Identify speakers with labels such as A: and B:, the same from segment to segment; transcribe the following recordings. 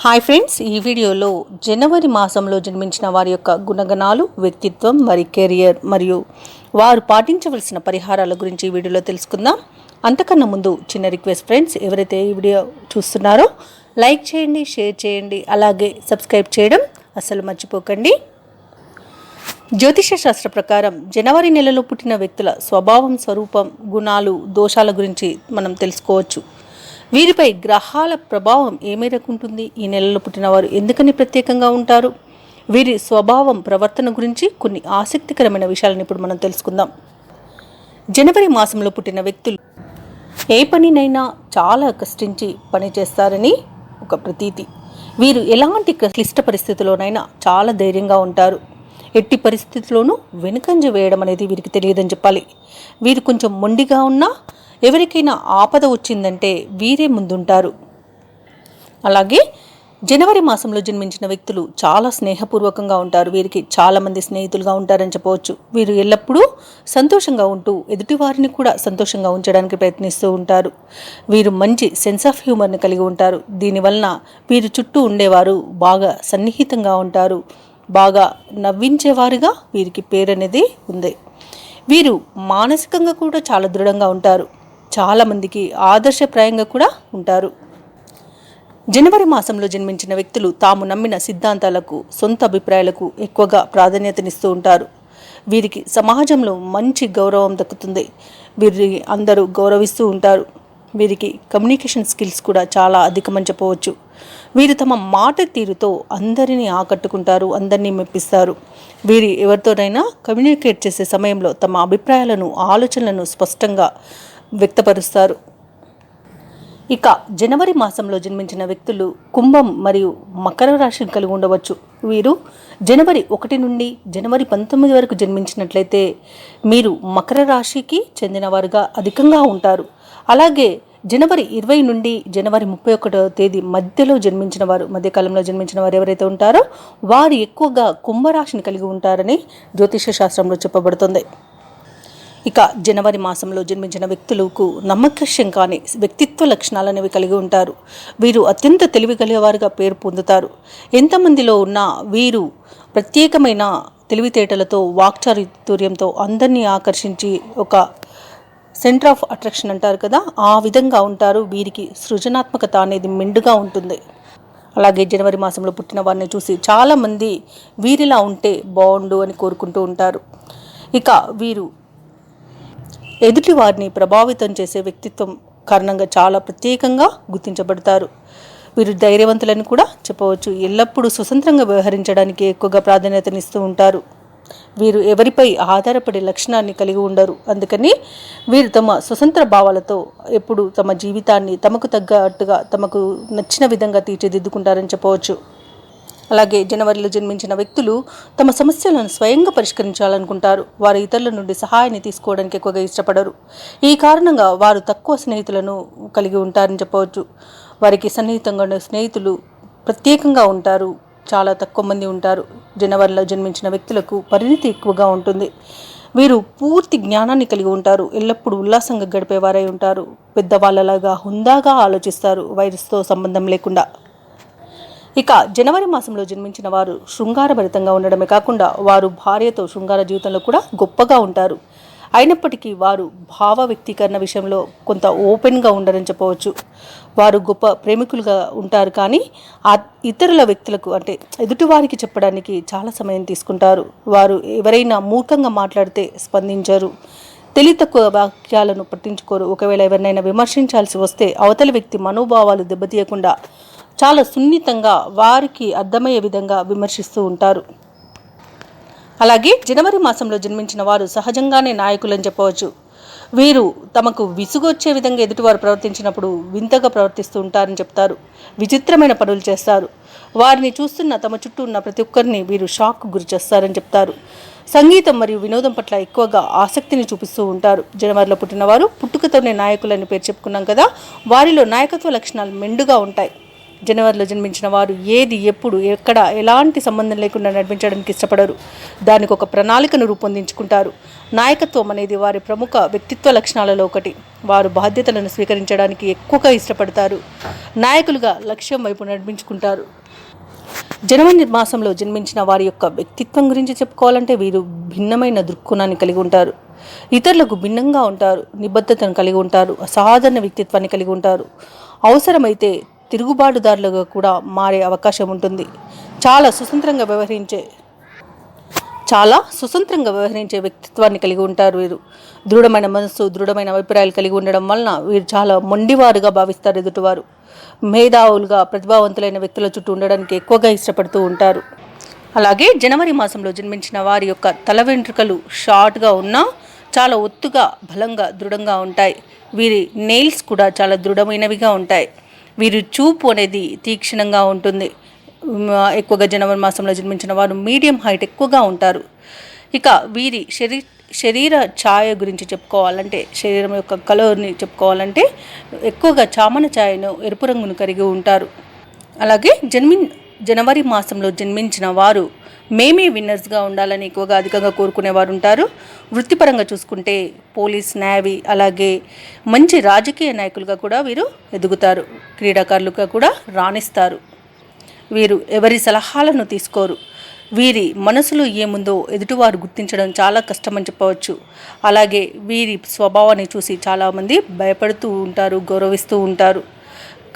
A: Hi friends, ఈ వీడియోలో జనవరి మాసంలో జన్మించిన వారి యొక్క గుణగణాలు, వ్యక్తిత్వం, వారి కెరియర్ మరియు వారు పాటించవలసిన పరిహారాల గురించి ఈ వీడియోలో తెలుసుకుందాం. అంతకన్నా ముందు చిన్న రిక్వెస్ట్ ఫ్రెండ్స్, ఎవరైతే ఈ వీడియో చూస్తున్నారో లైక్ చేయండి, షేర్ చేయండి, అలాగే సబ్స్క్రైబ్ చేయడం అస్సలు మర్చిపోకండి. జ్యోతిష శాస్త్ర ప్రకారం జనవరి నెలలో పుట్టిన వ్యక్తుల స్వభావం, స్వరూపం, గుణాలు, దోషాల గురించి మనం తెలుసుకోవచ్చు. వీరిపై గ్రహాల ప్రభావం ఏ మేరకు ఉంటుంది, ఈ నెలలో పుట్టిన వారు ఎందుకని ప్రత్యేకంగా ఉంటారు, వీరి స్వభావం, ప్రవర్తన గురించి కొన్ని ఆసక్తికరమైన విషయాలను ఇప్పుడు మనం తెలుసుకుందాం. జనవరి మాసంలో పుట్టిన వ్యక్తులు ఏ పనినైనా చాలా కష్టించి పని చేస్తారని ఒక ప్రతీతి. వీరు ఎలాంటి క్లిష్ట పరిస్థితుల్లోనైనా చాలా ధైర్యంగా ఉంటారు. ఎట్టి పరిస్థితుల్లోనూ వెనుకంజ వేయడం అనేది వీరికి తెలియదని చెప్పాలి. వీరు కొంచెం మొండిగా ఉన్నా ఎవరికైనా ఆపద వచ్చిందంటే వీరే ముందుంటారు. అలాగే జనవరి మాసంలో జన్మించిన వ్యక్తులు చాలా స్నేహపూర్వకంగా ఉంటారు. వీరికి చాలామంది స్నేహితులుగా ఉంటారని చెప్పవచ్చు. వీరు ఎల్లప్పుడూ సంతోషంగా ఉంటూ ఎదుటివారిని కూడా సంతోషంగా ఉంచడానికి ప్రయత్నిస్తూ ఉంటారు. వీరు మంచి సెన్స్ ఆఫ్ హ్యూమర్ని కలిగి ఉంటారు. దీనివలన వీరు చుట్టూ ఉండేవారు బాగా సన్నిహితంగా ఉంటారు. బాగా నవ్వించేవారుగా వీరికి పేరు అనేది ఉంది. వీరు మానసికంగా కూడా చాలా దృఢంగా ఉంటారు. చాలామందికి ఆదర్శప్రాయంగా కూడా ఉంటారు. జనవరి మాసంలో జన్మించిన వ్యక్తులు తాము నమ్మిన సిద్ధాంతాలకు, సొంత అభిప్రాయాలకు ఎక్కువగా ప్రాధాన్యతనిస్తూ ఉంటారు. వీరికి సమాజంలో మంచి గౌరవం దక్కుతుంది. వీరిని అందరూ గౌరవిస్తూ ఉంటారు. వీరికి కమ్యూనికేషన్ స్కిల్స్ కూడా చాలా అధికమని చెప్పవచ్చు. వీరు తమ మాట తీరుతో అందరినీ ఆకట్టుకుంటారు, అందరినీ మెప్పిస్తారు. వీరు ఎవరితోనైనా కమ్యూనికేట్ చేసే సమయంలో తమ అభిప్రాయాలను, ఆలోచనలను స్పష్టంగా వ్యక్తపరుస్తారు. ఇక జనవరి మాసంలో జన్మించిన వ్యక్తులు కుంభం మరియు మకర రాశిని కలిగి ఉండవచ్చు. వీరు జనవరి 1 నుండి జనవరి 19 వరకు జన్మించినట్లయితే మీరు మకర రాశికి చెందినవారుగా అధికంగా ఉంటారు. అలాగే జనవరి 20 నుండి జనవరి 31వ తేదీ మధ్యలో జన్మించిన వారు, మధ్యకాలంలో జన్మించిన వారు ఎవరైతే ఉంటారో వారు ఎక్కువగా కుంభరాశిని కలిగి ఉంటారని జ్యోతిష శాస్త్రంలో చెప్పబడుతుంది. ఇక జనవరి మాసంలో జన్మించిన వ్యక్తులకు నమ్మకం కాని వ్యక్తిత్వ లక్షణాలు అనేవి కలిగి ఉంటారు. వీరు అత్యంత తెలివి కలిగేవారుగా పేరు పొందుతారు. ఎంతమందిలో ఉన్నా వీరు ప్రత్యేకమైన తెలివితేటలతో, వాక్చాతుర్యంతో అందరినీ ఆకర్షించి ఒక సెంటర్ ఆఫ్ అట్రాక్షన్ అంటారు కదా, ఆ విధంగా ఉంటారు. వీరికి సృజనాత్మకత అనేది మెండుగా ఉంటుంది. అలాగే జనవరి మాసంలో పుట్టిన వారిని చూసి చాలామంది వీరిలా ఉంటే బాగుండు అని కోరుకుంటూ ఉంటారు. ఇక వీరు ఎదుటి వారిని ప్రభావితం చేసే వ్యక్తిత్వం కారణంగా చాలా ప్రత్యేకంగా గుర్తించబడతారు. వీరు ధైర్యవంతులని కూడా చెప్పవచ్చు. ఎల్లప్పుడూ స్వతంత్రంగా వ్యవహరించడానికి ఎక్కువగా ప్రాధాన్యతనిస్తూ ఉంటారు. వీరు ఎవరిపై ఆధారపడే లక్షణాన్ని కలిగి ఉండరు. అందుకని వీరు తమ స్వతంత్ర భావాలతో ఎప్పుడు తమ జీవితాన్ని తమకు తగ్గట్టుగా, తమకు నచ్చిన విధంగా తీర్చిదిద్దుకుంటారని చెప్పవచ్చు. అలాగే జనవరిలో జన్మించిన వ్యక్తులు తమ సమస్యలను స్వయంగా పరిష్కరించాలనుకుంటారు. వారు ఇతరుల నుండి సహాయాన్ని తీసుకోవడానికి ఎక్కువగా ఇష్టపడరు. ఈ కారణంగా వారు తక్కువ స్నేహితులను కలిగి ఉంటారని చెప్పవచ్చు. వారికి సన్నిహితంగా ఉండే స్నేహితులు ప్రత్యేకంగా ఉంటారు. చాలా తక్కువ మంది ఉంటారు. జనవరిలో జన్మించిన వ్యక్తులకు పరిణితి ఎక్కువగా ఉంటుంది. వీరు పూర్తి జ్ఞానాన్ని కలిగి ఉంటారు. ఎల్లప్పుడూ ఉల్లాసంగా గడిపేవారై ఉంటారు. పెద్దవాళ్ళలాగా హుందాగా ఆలోచిస్తారు, వయసుతో సంబంధం లేకుండా. ఇక జనవరి మాసంలో జన్మించిన వారు శృంగారభరితంగా ఉండడమే కాకుండా వారు భార్యతో శృంగార జీవితంలో కూడా గొప్పగా ఉంటారు. అయినప్పటికీ వారు భావ వ్యక్తీకరణ విషయంలో కొంత ఓపెన్గా ఉండరని చెప్పవచ్చు. వారు గొప్ప ప్రేమికులుగా ఉంటారు, కానీ ఇతరుల వ్యక్తులకు అంటే ఎదుటివారికి చెప్పడానికి చాలా సమయం తీసుకుంటారు. వారు ఎవరైనా మూర్ఖంగా మాట్లాడితే స్పందించరు. తెలివి తక్కువ వాక్యాలను పట్టించుకోరు. ఒకవేళ ఎవరినైనా విమర్శించాల్సి వస్తే అవతలి వ్యక్తి మనోభావాలు దెబ్బతీయకుండా చాలా సున్నితంగా వారికి అర్థమయ్యే విధంగా విమర్శిస్తూ ఉంటారు. అలాగే జనవరి మాసంలో జన్మించిన వారు సహజంగానే నాయకులని చెప్పవచ్చు. వీరు తమకు విసుగొచ్చే విధంగా ఎదుటివారు ప్రవర్తించినప్పుడు వింతగా ప్రవర్తిస్తూ ఉంటారని చెప్తారు. విచిత్రమైన పనులు చేస్తారు. వారిని చూస్తున్న తమ చుట్టూ ఉన్న ప్రతి ఒక్కరిని వీరు షాక్ గురి చేస్తారని చెప్తారు. సంగీతం మరియు వినోదం పట్ల ఎక్కువగా ఆసక్తిని చూపిస్తూ ఉంటారు. జనవరిలో పుట్టిన వారు పుట్టుకతోనే నాయకులని పేరు చెప్పుకున్నాం కదా, వారిలో నాయకత్వ లక్షణాలు మెండుగా ఉంటాయి. జనవరిలో జన్మించిన వారు ఏది ఎప్పుడు ఎక్కడ ఎలాంటి సంబంధం లేకుండా నడిపించడానికి ఇష్టపడరు. దానికి ఒక ప్రణాళికను రూపొందించుకుంటారు. నాయకత్వం అనేది వారి ప్రముఖ వ్యక్తిత్వ లక్షణాలలో ఒకటి. వారు బాధ్యతలను స్వీకరించడానికి ఎక్కువగా ఇష్టపడతారు. నాయకులుగా లక్ష్యం వైపు నడిపించుకుంటారు. జనవరి మాసంలో జన్మించిన వారి యొక్క వ్యక్తిత్వం గురించి చెప్పుకోవాలంటే వీరు భిన్నమైన దృక్కోణాన్ని కలిగి ఉంటారు. ఇతరులకు భిన్నంగా ఉంటారు. నిబద్ధతను కలిగి ఉంటారు. అసాధారణ వ్యక్తిత్వాన్ని కలిగి ఉంటారు. అవసరమైతే తిరుగుబాటుదారులుగా కూడా మారే అవకాశం ఉంటుంది. చాలా స్వతంత్రంగా వ్యవహరించే వ్యక్తిత్వాన్ని కలిగి ఉంటారు. వీరు దృఢమైన మనస్సు, దృఢమైన అభిప్రాయాలు కలిగి ఉండడం వలన వీరు చాలా మొండివారుగా భావిస్తారు. ఎదుటివారు మేధావులుగా, ప్రతిభావంతులైన వ్యక్తుల చుట్టూ ఉండడానికి ఎక్కువగా ఇష్టపడుతూ ఉంటారు. అలాగే జనవరి మాసంలో జన్మించిన వారి యొక్క తల వెంట్రుకలు షార్ట్గా ఉన్నా చాలా ఒత్తుగా, బలంగా, దృఢంగా ఉంటాయి. వీరి నెయిల్స్ కూడా చాలా దృఢమైనవిగా ఉంటాయి. వీరి చూపు అనేది తీక్షణంగా ఉంటుంది. ఎక్కువగా జనవరి మాసంలో జన్మించిన వారు మీడియం హైట్ ఎక్కువగా ఉంటారు. ఇక వీరి శరీర ఛాయ గురించి చెప్పుకోవాలంటే, శరీరం యొక్క కలర్ని చెప్పుకోవాలంటే ఎక్కువగా చామన ఛాయను, ఎరుపు రంగును కలిగి ఉంటారు. అలాగే జనవరి మాసంలో జన్మించిన వారు మేమే విన్నర్స్గా ఉండాలని ఎక్కువగా అధికంగా కోరుకునేవారు ఉంటారు. వృత్తిపరంగా చూసుకుంటే పోలీస్, నేవీ, అలాగే మంచి రాజకీయ నాయకులుగా కూడా వీరు ఎదుగుతారు. క్రీడాకారులుగా కూడా రాణిస్తారు. వీరు ఎవరి సలహాలను తీసుకోరు. వీరి మనసులో ఏముందో ఎదుటివారు గుర్తించడం చాలా కష్టమని చెప్పవచ్చు. అలాగే వీరి స్వభావాన్ని చూసి చాలామంది భయపడుతూ ఉంటారు, గౌరవిస్తూ ఉంటారు.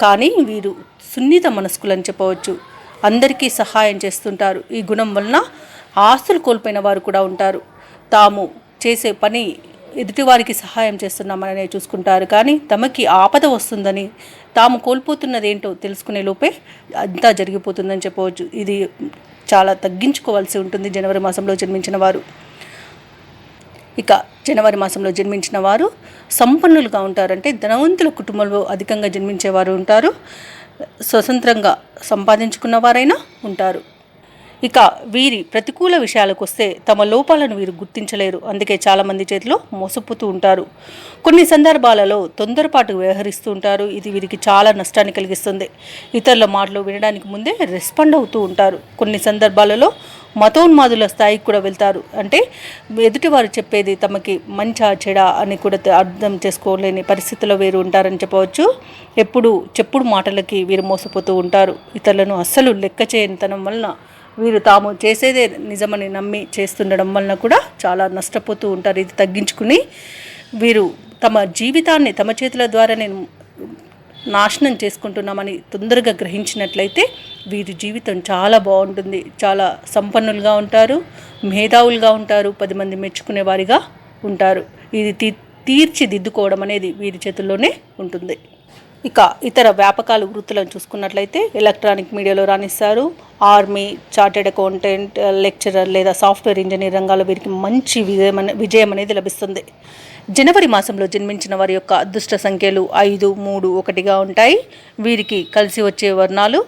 A: కానీ వీరు సున్నిత మనస్కులని చెప్పవచ్చు. అందరికీ సహాయం చేస్తుంటారు. ఈ గుణం వలన ఆస్తులు కోల్పోయిన వారు కూడా ఉంటారు. తాము చేసే పని ఎదుటివారికి సహాయం చేస్తున్నామని చూసుకుంటారు. కానీ తమకి ఆపద వస్తుందని, తాము కోల్పోతున్నది ఏంటో తెలుసుకునే లోపే అంతా జరిగిపోతుందని చెప్పవచ్చు. ఇది చాలా తగ్గించుకోవాల్సి ఉంటుంది జనవరి మాసంలో జన్మించిన వారు. ఇక జనవరి మాసంలో జన్మించిన వారు సంపన్నులుగా ఉంటారంటే ధనవంతుల కుటుంబంలో అధికంగా జన్మించేవారు ఉంటారు. స్వతంత్రంగా సంపాదించుకున్న వారైనా ఉంటారు. ఇక వీరి ప్రతికూల విషయాలకు వస్తే తమ లోపాలను వీరు గుర్తించలేరు. అందుకే చాలామంది చేతిలో మోసపోతూ ఉంటారు. కొన్ని సందర్భాలలో తొందరపాటు వ్యవహరిస్తూ ఉంటారు. ఇది వీరికి చాలా నష్టాన్ని కలిగిస్తుంది. ఇతరుల మాటలు వినడానికి ముందే రెస్పాండ్ అవుతూ ఉంటారు. కొన్ని సందర్భాలలో మతోన్మాదుల స్థాయికి కూడా వెళ్తారు. అంటే ఎదుటివారు చెప్పేది తమకి మంచా చెడా అని కూడా అర్థం చేసుకోలేని పరిస్థితిలో వీరు ఉంటారని చెప్పవచ్చు. ఎప్పుడు చెప్పుడు మాటలకి వీరు మోసపోతూ ఉంటారు. ఇతరులను అస్సలు లెక్క చేయనితనం వలన వీరు తాము చేసేదే నిజమని నమ్మి చేస్తుండడం వలన కూడా చాలా నష్టపోతూ ఉంటారు. ఇది తగ్గించుకుని వీరు తమ జీవితాన్ని తమ చేతుల ద్వారా నేను నాశనం చేసుకుంటున్నామని తొందరగా గ్రహించినట్లయితే వీరి జీవితం చాలా బాగుంటుంది. చాలా సంపన్నులుగా ఉంటారు, మేధావులుగా ఉంటారు, 10 మంది మెచ్చుకునే వారిగా ఉంటారు. ఇది తీర్చిదిద్దుకోవడం అనేది వీరి చేతుల్లోనే ఉంటుంది. ఇక ఇతర వ్యాపకాలు, వృత్తులను చూసుకున్నట్లయితే ఎలక్ట్రానిక్ మీడియాలో రాణిస్తారు. ఆర్మీ, చార్టెడ్ అకౌంటెంట్, లెక్చరర్ లేదా సాఫ్ట్వేర్ ఇంజనీర్ రంగాల్లో వీరికి మంచి విజయం అనేది లభిస్తుంది. జనవరి మాసంలో జన్మించిన వారి యొక్క అదృష్ట సంఖ్యలు 5, 3, 1గా ఉంటాయి. వీరికి కలిసి వచ్చే వర్ణాలు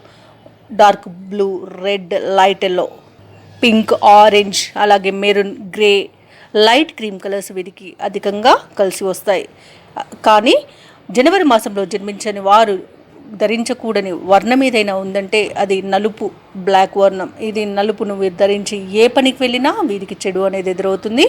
A: dark blue, red, light yellow, pink, orange, అలాగే maroon, grey, light cream colours వీరికి అధికంగా కలిసి వస్తాయి. కానీ జనవరి మాసంలో జన్మించని వారు ధరించకూడని వర్ణం ఏదైనా ఉందంటే అది నలుపు, బ్లాక్ వర్ణం. ఇది నలుపును వీరు ధరించి ఏ పనికి వెళ్ళినా వీరికి చెడు అనేది ఎదురవుతుంది.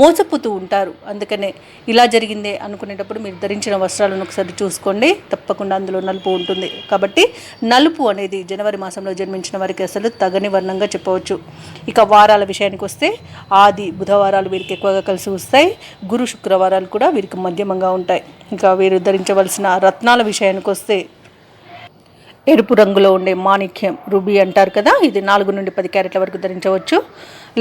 A: మోసపోతూ ఉంటారు. అందుకనే ఇలా జరిగిందే అనుకునేటప్పుడు మీరు ధరించిన వస్త్రాలను ఒకసారి చూసుకోండి. తప్పకుండా అందులో నలుపు ఉంటుంది. కాబట్టి నలుపు అనేది జనవరి మాసంలో జన్మించిన వారికి అసలు తగని వర్ణంగా చెప్పవచ్చు. ఇక వారాల విషయానికి వస్తే ఆది, బుధవారాలు వీరికి ఎక్కువగా కలిసి వస్తాయి. గురు, శుక్రవారాలు కూడా వీరికి మధ్యమంగా ఉంటాయి. ఇంకా వీరు ధరించవలసిన రత్నాల విషయానికి వస్తే ఎరుపు రంగులో ఉండే మాణిక్యం, రూబీ అంటారు కదా, ఇది 4 నుండి 10 క్యారెట్ల వరకు ధరించవచ్చు.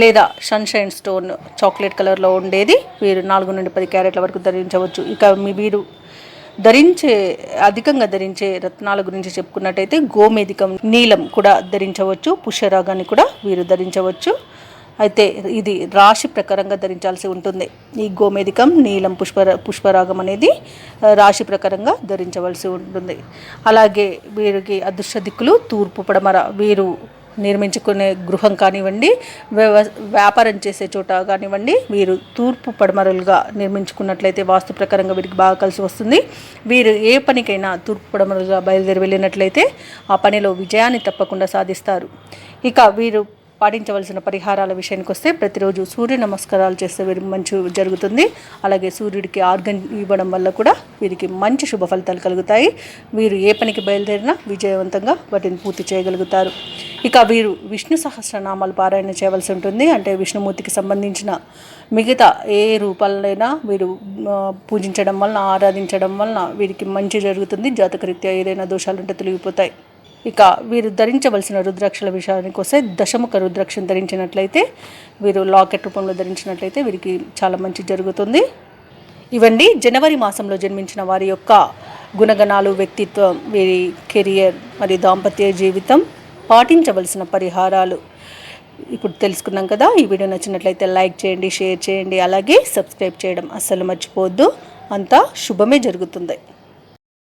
A: లేదా సన్షైన్ స్టోన్, చాక్లెట్ కలర్లో ఉండేది వీరు 4 నుండి 10 క్యారెట్ల వరకు ధరించవచ్చు. ఇక వీరు అధికంగా ధరించే రత్నాల గురించి చెప్పుకున్నట్టయితే గోమేధికం, నీలం కూడా ధరించవచ్చు. పుష్యరాగాన్ని కూడా వీరు ధరించవచ్చు. అయితే ఇది రాశి ప్రకారంగా ధరించాల్సి ఉంటుంది. ఈ గోమేధికం, నీలం, పుష్పరాగం అనేది రాశి ప్రకారంగా ధరించవలసి ఉంటుంది. అలాగే వీరికి అదృష్ట దిక్కులు తూర్పు, పడమర. వీరు నిర్మించుకునే గృహం కానివ్వండి, వ్యాపారం చేసే చోట కానివ్వండి, వీరు తూర్పు పడమరలుగా నిర్మించుకున్నట్లయితే వాస్తు ప్రకారంగా వీరికి బాగా కలిసి వస్తుంది. వీరు ఏ పనికైనా తూర్పు పడమరలుగా బయలుదేరి వెళ్ళినట్లయితే ఆ పనిలో విజయాన్ని తప్పకుండా సాధిస్తారు. ఇక వీరు పాటించవలసిన పరిహారాల విషయానికి వస్తే ప్రతిరోజు సూర్య నమస్కారాలు చేస్తే వీరికి మంచి జరుగుతుంది. అలాగే సూర్యుడికి ఆర్గన్ ఇవ్వడం వల్ల కూడా వీరికి మంచి శుభ ఫలితాలు కలుగుతాయి. వీరు ఏ పనికి బయలుదేరినా విజయవంతంగా వాటిని పూర్తి చేయగలుగుతారు. ఇక వీరు విష్ణు సహస్రనామాలు పారాయణ చేయవలసి ఉంటుంది. అంటే విష్ణుమూర్తికి సంబంధించిన మిగతా ఏ రూపాలైనా వీరు పూజించడం వలన, ఆరాధించడం వలన వీరికి మంచి జరుగుతుంది. జాతకరీత్యా ఏదైనా దోషాలు ఉంటే తొలగిపోతాయి. ఇక వీరు ధరించవలసిన రుద్రాక్షల విషయానికి వస్తే దశముఖ రుద్రాక్షను ధరించినట్లయితే, వీరు లాకెట్ రూపంలో ధరించినట్లయితే వీరికి చాలా మంచి జరుగుతుంది. ఇవండి జనవరి మాసంలో జన్మించిన వారి యొక్క గుణగణాలు, వ్యక్తిత్వం, వీరి కెరియర్ మరియు దాంపత్య జీవితం, పాటించవలసిన పరిహారాలు ఇప్పుడు తెలుసుకున్నాం కదా. ఈ వీడియో నచ్చినట్లయితే లైక్ చేయండి, షేర్ చేయండి, అలాగే సబ్స్క్రైబ్ చేయడం అస్సలు మర్చిపోవద్దు. అంతా శుభమే జరుగుతుంది.